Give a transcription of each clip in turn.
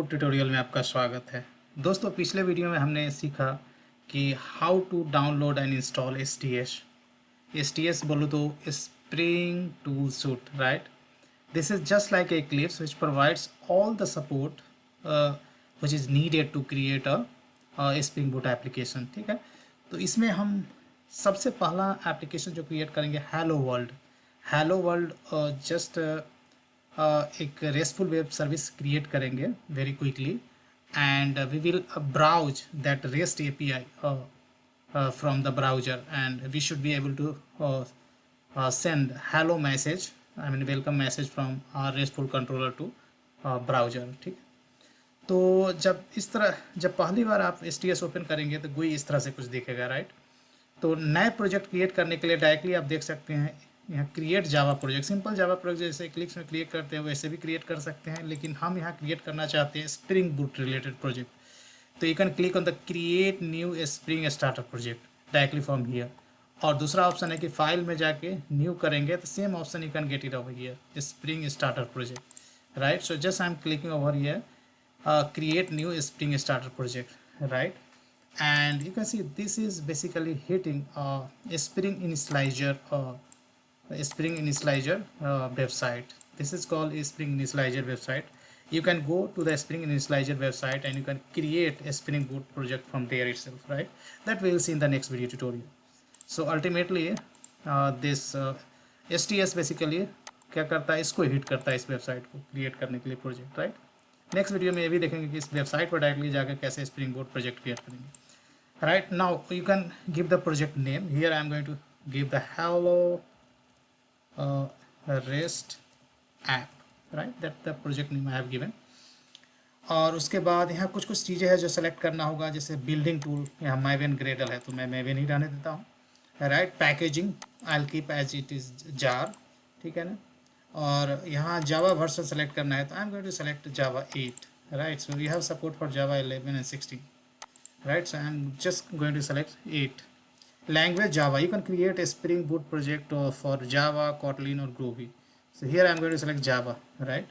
Boot tutorial में आपका स्वागत है। दोस्तों, पिछले वीडियो में हमने सीखा कि how to download and install S T S बोलो तो spring tool suite, right. This is just like Eclipse which provides all the support which is needed to create a spring boot application. ठीक है, तो इसमें हम सबसे पहला application जो क्रिएट करेंगे हेलो वर्ल्ड जस्ट एक रेस्टफुल वेब सर्विस क्रिएट करेंगे very quickly and we will browse that rest API from the browser and we should be able to send hello message, I mean welcome message from our RESTful controller to browser। ठीक है, तो जब पहली बार आप STS open करेंगे तो GUI इस तरह से कुछ दिखेगा, राइट। तो नए प्रोजेक्ट क्रिएट करने के लिए डायरेक्टली आप देख सकते हैं यहाँ create Java project, simple Java project जैसे Eclipse में क्रिएट करते हैं वैसे भी क्रिएट कर सकते हैं, लेकिन हम यहाँ क्रिएट करना चाहते हैं स्प्रिंग बूट रिलेटेड प्रोजेक्ट। तो you can click on the create new spring starter project directly from here. और दूसरा ऑप्शन है कि फाइल में जाके न्यू करेंगे तो same option you can get it over here spring starter project, right. So just I am clicking over here create new spring starter project, right, and you can see this is basically hitting a spring initializer website. This is called a spring initializer website. You can go to the spring initializer website and you can create a spring boot project from there itself, right, that we will see in the next video tutorial. So ultimately this STS basically क्या करता है, इसको hit करता है इस website को create करने के लिए प्रोजेक्ट, राइट। नेक्स्ट वीडियो में ये भी देखेंगे कि इस वेबसाइट पर डायरेक्टली जाकर कैसे स्प्रिंग बोट प्रोजेक्ट क्रिएट करेंगे, right. Now you can give the project name. Here I am going to give the hello rest app, right, that the project name I have given. और उसके बाद यहाँ कुछ चीज़ें हैं जो सेलेक्ट करना होगा, जैसे बिल्डिंग टूल, यहाँ Maven Gradle है तो मैं Maven ही रहने देता हूँ, right. Packaging I will keep as it is jar, ठीक है ना। और यहाँ जावा वर्जन सेलेक्ट करना है तो I am going to select Java 8, right. So we have support for Java 11 and 16, right. So I am just going to select 8। Language Java, you can create a Spring Boot project for Java, Kotlin और Groovy. So here I am going to select Java, right.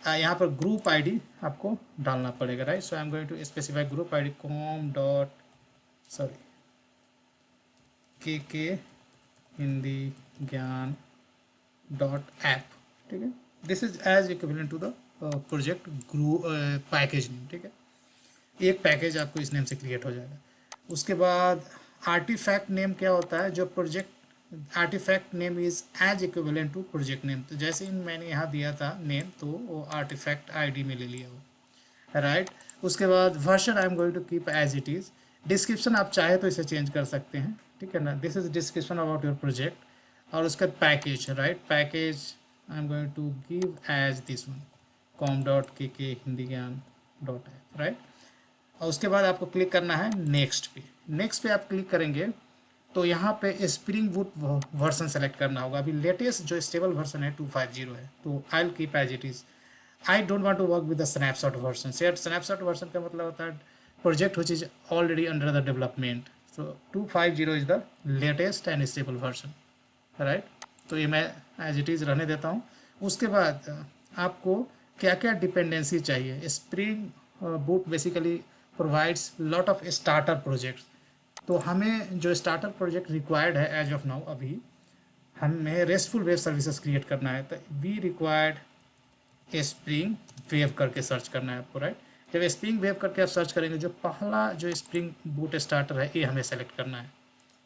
यहाँ पर group ID आपको डालना पड़ेगा, right. So I am going to specify group ID के Hindi Gyan .app, ठीक है। This is as equivalent to the project package name, ठीक है। एक पैकेज आपको इस नेम से क्रिएट हो जाएगा। उसके बाद आर्टिफैक्ट नेम क्या होता है, जो project artifact name is as equivalent to project name. तो जैसे ही मैंने यहाँ दिया था नेम तो वो आर्टिफैक्ट आईडी में ले लिया वो, राइट। उसके बाद version I am going to keep as it is. Description आप चाहे तो इसे चेंज कर सकते हैं, ठीक है ना। This is description about your project. और उसका package, right, package I am going to give as this one com.kk Hindi Gyan .app, right. और उसके बाद आपको क्लिक करना है नेक्स्ट पे। नेक्स्ट पे आप क्लिक करेंगे तो यहाँ पे स्प्रिंग बूट वर्जन सेलेक्ट करना होगा। अभी लेटेस्ट जो स्टेबल वर्जन है 250 है, तो I will keep as it is. I don't want to work with the snapshot version. Snapshot version का मतलब होता है project which is already under the development. So 250 is the latest and stable version, right. तो ये मैं as it is रहने देता हूँ। उसके बाद आपको क्या क्या डिपेंडेंसी चाहिए। Spring boot basically provides lot of starter projects. तो हमें जो स्टार्टर प्रोजेक्ट रिक्वायर्ड है एज ऑफ नाउ, अभी हमें रेस्टफुल वेब सर्विसेज क्रिएट करना है तो वी रिक्वायर्ड स्प्रिंग वेव करके सर्च करना है आपको, राइट। जब स्प्रिंग वेव करके आप सर्च करेंगे जो पहला जो स्प्रिंग बूट स्टार्टर है ये हमें सेलेक्ट करना है,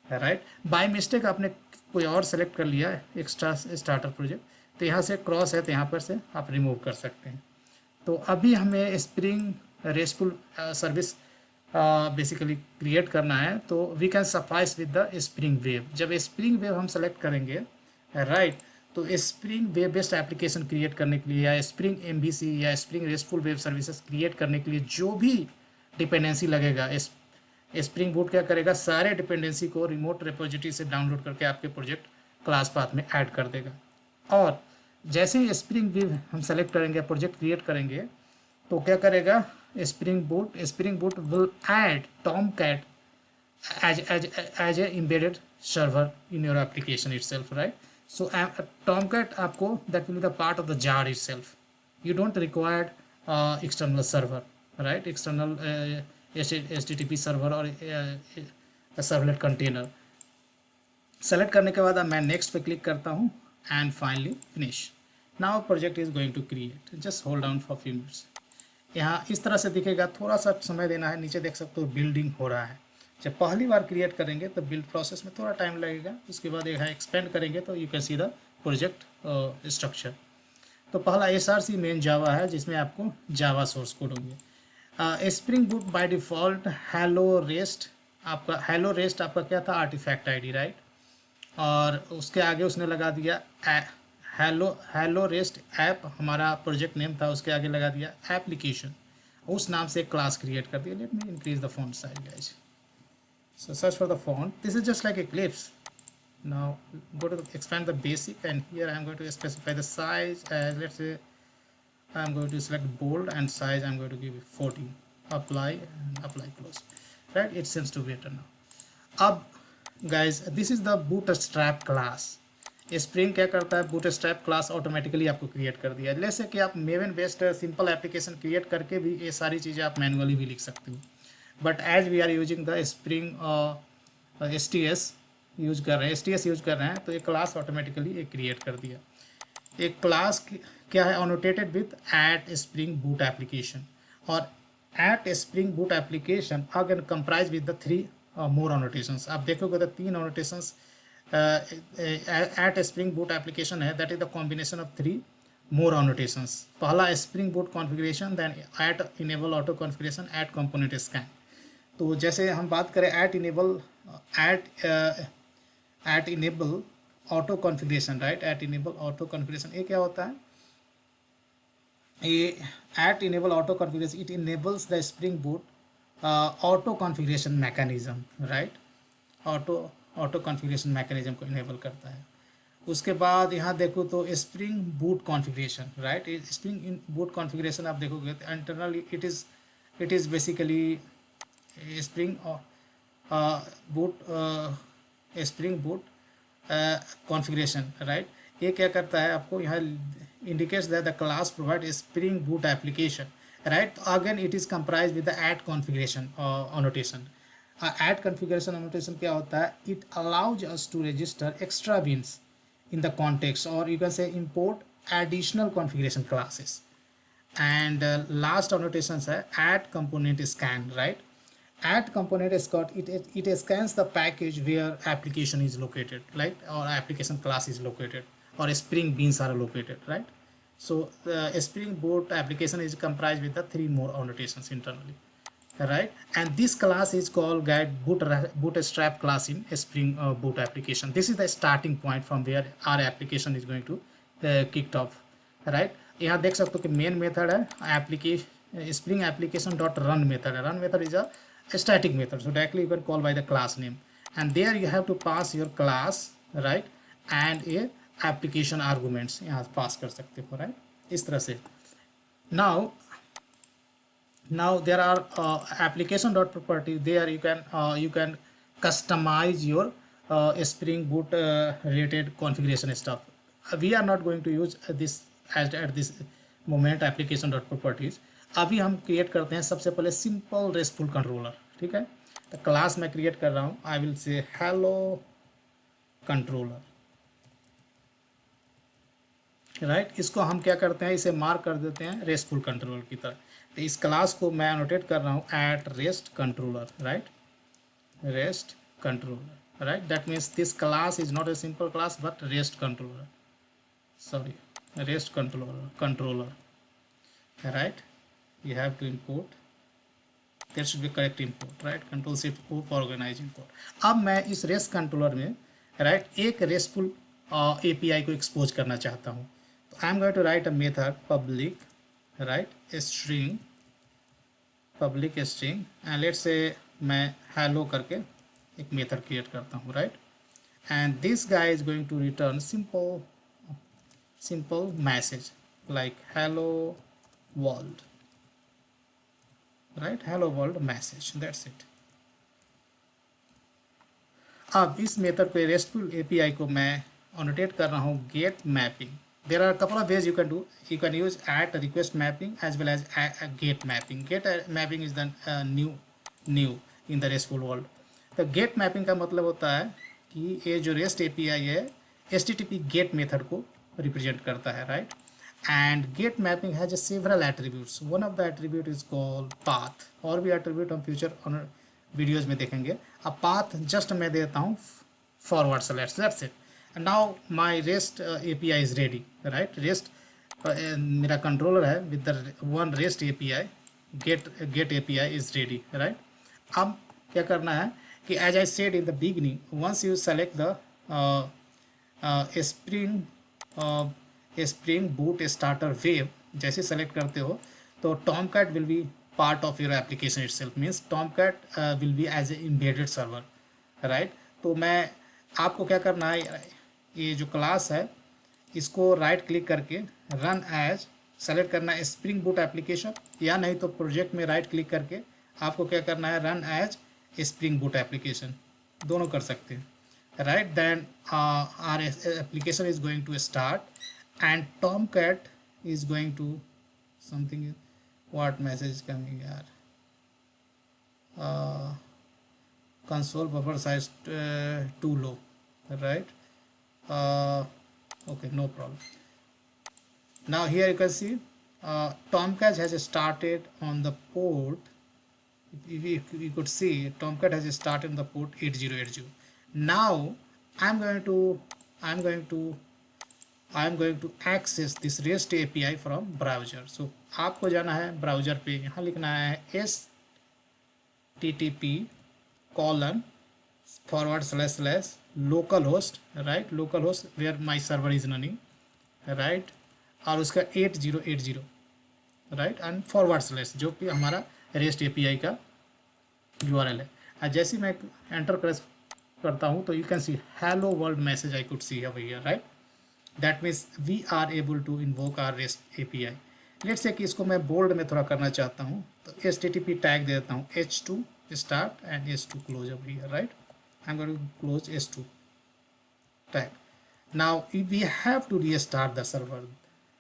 राइट। बाय मिस्टेक आपने कोई और सेलेक्ट कर लिया है एक्स्ट्रा स्टार्टर प्रोजेक्ट, तो यहाँ से क्रॉस है तो यहाँ पर से आप रिमूव कर सकते हैं। तो अभी हमें spring restful service basically create करना है, तो we can suffice with the spring web. जब स्प्रिंग वेव हम सेलेक्ट करेंगे, राइट, तो spring web based application create करने के लिए या स्प्रिंग MVC या spring restful web services create करने के लिए जो भी डिपेंडेंसी लगेगा, स्प्रिंग बूट क्या करेगा, सारे डिपेंडेंसी को रिमोट रेपोजिटरी से डाउनलोड करके आपके प्रोजेक्ट क्लास पाथ में ऐड कर देगा। और जैसे ही स्प्रिंग वेव हम सेलेक्ट करेंगे, प्रोजेक्ट क्रिएट करेंगे, तो क्या करेगा Spring Boot will add Tomcat as a embedded server in your application itself, right. So Tomcat आपको that will be the part of the jar itself. You don't require external server, right, external HTTP server और servlet container. Select करने के बाद अब मैं next पे click करता हूँ and finally finish. Now project is going to create, just hold down for few minutes. यहाँ इस तरह से दिखेगा, थोड़ा सा समय देना है। नीचे देख सकते हो बिल्डिंग हो रहा है। जब पहली बार क्रिएट करेंगे तो बिल्ड प्रोसेस में थोड़ा टाइम लगेगा, उसके बाद यहाँ एक्सपेंड करेंगे तो you can see the project structure. तो पहला SRC मेन जावा है, जिसमें आपको जावा सोर्स कोड होंगे। Spring boot by default hello rest, आपका हेलो रेस्ट आपका क्या था, आर्टिफैक्ट आईडी, राइट। और उसके आगे उसने लगा दिया हेलो रेस्ट ऐप, हमारा प्रोजेक्ट नेम था, उसके आगे लगा दिया एप्लीकेशन, उस नाम से एक क्लास क्रिएट कर दिया। Let me increase the font size guys. So search for the font. This is just like Eclipse. Now go to expand the basic, and here I am going to specify the size as, let's say, I am going to select bold, and size I am going to give it 14. Apply and apply close. Right? It seems to be better now. अब guys, this is the bootstrap class. Spring क्या करता है, bootstrap class automatically आपको create कर दिया है। जैसे कि आप maven based simple application create करके भी ये सारी चीज़ें आप मैनुअली भी लिख सकते हो, but as we are using the spring STS use कर रहे हैं, STS यूज कर रहे हैं, तो ये क्लास ऑटोमेटिकली ये क्रिएट कर दिया। एक क्लास क्या है, annotated with at Spring boot application, और at Spring boot application again comprise with the 3 more annotations. आप देखोगे तो 3 annotations at Spring boot application है, that is the combination of 3 more annotations. पहला Spring Boot configuration, then at enable auto configuration, at component scan. तो जैसे हम बात करें at enable auto configuration, right, at enable auto configuration, ये क्या होता है, ये at enable auto configuration, it enables the spring Boot auto configuration mechanism, right, auto configuration mechanism को इनेबल करता है। उसके बाद यहाँ देखो तो Spring Boot configuration, right, Spring Boot configuration आप देखोगे तो internally it is basically Spring Boot configuration, right. ये क्या करता है, आपको यहाँ indicates that the class provide Spring boot application, right. Again it is comprise with the add configuration annotation. Add configuration annotation क्या होता है, it allows us to register extra beans in the context, or you can say import additional configuration classes. And last annotations है add component scan, right. Add component scan, it scans the package where application is located, right, or application class is located, or spring beans are located, right. So spring boot application is comprised with the 3 more annotations internally, right. And this class is called guide bootstrap class in spring boot application. This is the starting point from where our application is going to kicked off, right. यहाँ देख सकते हो कि main method है Spring application dot run method है। Run method is a static method, so directly you can call by the class name, and there you have to pass your class, right, and a application arguments यहाँ पास कर सकते हो, right, इस तरह से। Now there are application.property, there you can customize your spring boot related configuration stuff. We are not going to use this at this moment application.properties. अभी हम create करते हैं सबसे पहले सिंपल रेस्टफुल कंट्रोलर, ठीक है। तो क्लास मैं क्रिएट कर रहा हूँ, I will say hello controller, right. इसको हम क्या करते हैं, इसे मार्क कर देते हैं रेस्टफुल कंट्रोलर की तरह। तो इस क्लास को मैं एनोटेट कर रहा हूँ at rest controller, right, rest controller, right. That means this class is not a simple class but rest controller, sorry, rest controller, right. You have to import, there should be correct import, right, control shift O for organize import. अब मैं इस rest controller में, right, एक restful API को expose करना चाहता हूँ। तो I am going to write a method public, right, string, public string, and let's say मैं हेलो करके एक मेथड क्रिएट करता हूँ, राइट। And this guy is going to return simple message like hello world, right, hello world message, that's it. अब इस method को restful API को मैं अनोटेट कर रहा हूँ get mapping, there are a couple of ways you can do. You can use at request mapping as well as a get mapping. Get mapping is the new in the RESTful world. तो get mapping का मतलब होता है कि ये जो rest API है HTTP get method को रिप्रेजेंट करता है, right. And get mapping has a several attributes. One of the attribute is called path. और भी एट्रीब्यूट हम फ्यूचर वीडियोज में देखेंगे. अब पाथ जस्ट मैं देता हूँ forward slash, that's it. Now my rest API is ready, right. Rest मेरा कंट्रोलर है with the one rest API. Get API is ready, right. अब क्या करना है कि as I said in the beginning, once you select the spring boot starter web, जैसे सेलेक्ट करते हो तो Tomcat will be part of your application itself. Means Tomcat will be as a embedded server, right. तो मैं आपको क्या करना है, ये जो क्लास है इसको राइट क्लिक करके रन एज सेलेक्ट करना है स्प्रिंग बूट एप्लीकेशन, या नहीं तो प्रोजेक्ट में राइट क्लिक करके आपको क्या करना है run as spring boot application, दोनों कर सकते हैं, right. Then our application is going to start and Tomcat is going to something. What message coming यार, console buffer size too low, right. Okay, no problem. Now here you can see Tomcat has started on the port. If you could see, Tomcat has started on the port 8080. Now I'm going to access this REST API from browser. So आपको जाना है browser पे, यहाँ लिखना है http://localhost, right, localhost where my server is running, right, और उसका 8080, right, and /, जो कि हमारा REST API का URL है. और जैसे मैं एंटर करता हूँ तो you can see hello world message I could see over here, right. That means we are able to invoke our REST API. Let's say कि इसको मैं बोल्ड में थोड़ा करना चाहता हूँ तो HTTP टैग दे देता हूँ H2 start and S2 close over here, right. I'm going to close S2 tag. Now we have to restart the server,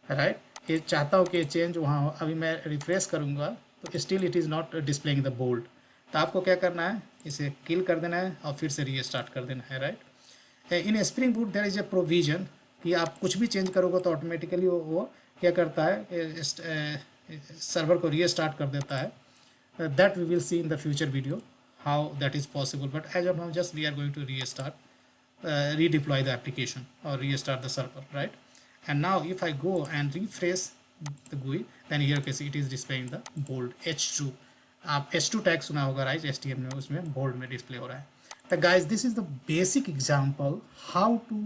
right. ये चाहता हूँ कि चेंज वहाँ हो. अभी मैं रिफ्रेश करूँगा तो still it is not displaying the bold. तो आपको क्या करना है, इसे किल कर देना है और फिर से रीस्टार्ट कर देना है, right. In Spring Boot there is a provision कि आप कुछ भी चेंज करोगे तो ऑटोमेटिकली वो क्या करता है, सर्वर को रीस्टार्ट कर देता है. That we will see in the future video how that is possible, but as of now just we are going to redeploy the application or restart the server, right. And now if I go and refresh the GUI, then here you can see it is displaying the bold H2. आप H2 tag सुना होगा, right, HTML में, उसमें bold में display हो रहा है. तो guys this is the basic example how to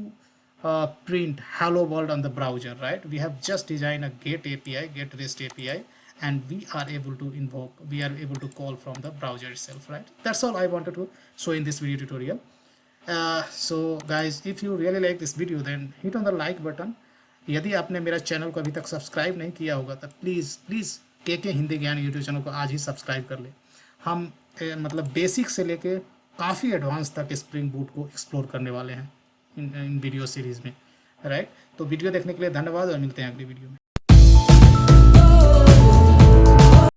print hello world on the browser, right. We have just designed a get REST API, and we are able to call from the browser itself, right. That's all I wanted to show in this video tutorial. So guys, if you really like this video then hit on the like button. यदि आपने मेरा channel को अभी तक subscribe नहीं किया होगा तो प्लीज़ KK हिंदी ज्ञान यूट्यूब चैनल को आज ही सब्सक्राइब कर ले. हम मतलब बेसिक से लेके काफ़ी एडवांस तक स्प्रिंग बूट को एक्सप्लोर करने वाले हैं इन वीडियो सीरीज़ में, राइट. तो वीडियो देखने के लिए धन्यवाद और मिलते हैं अगली वीडियो में.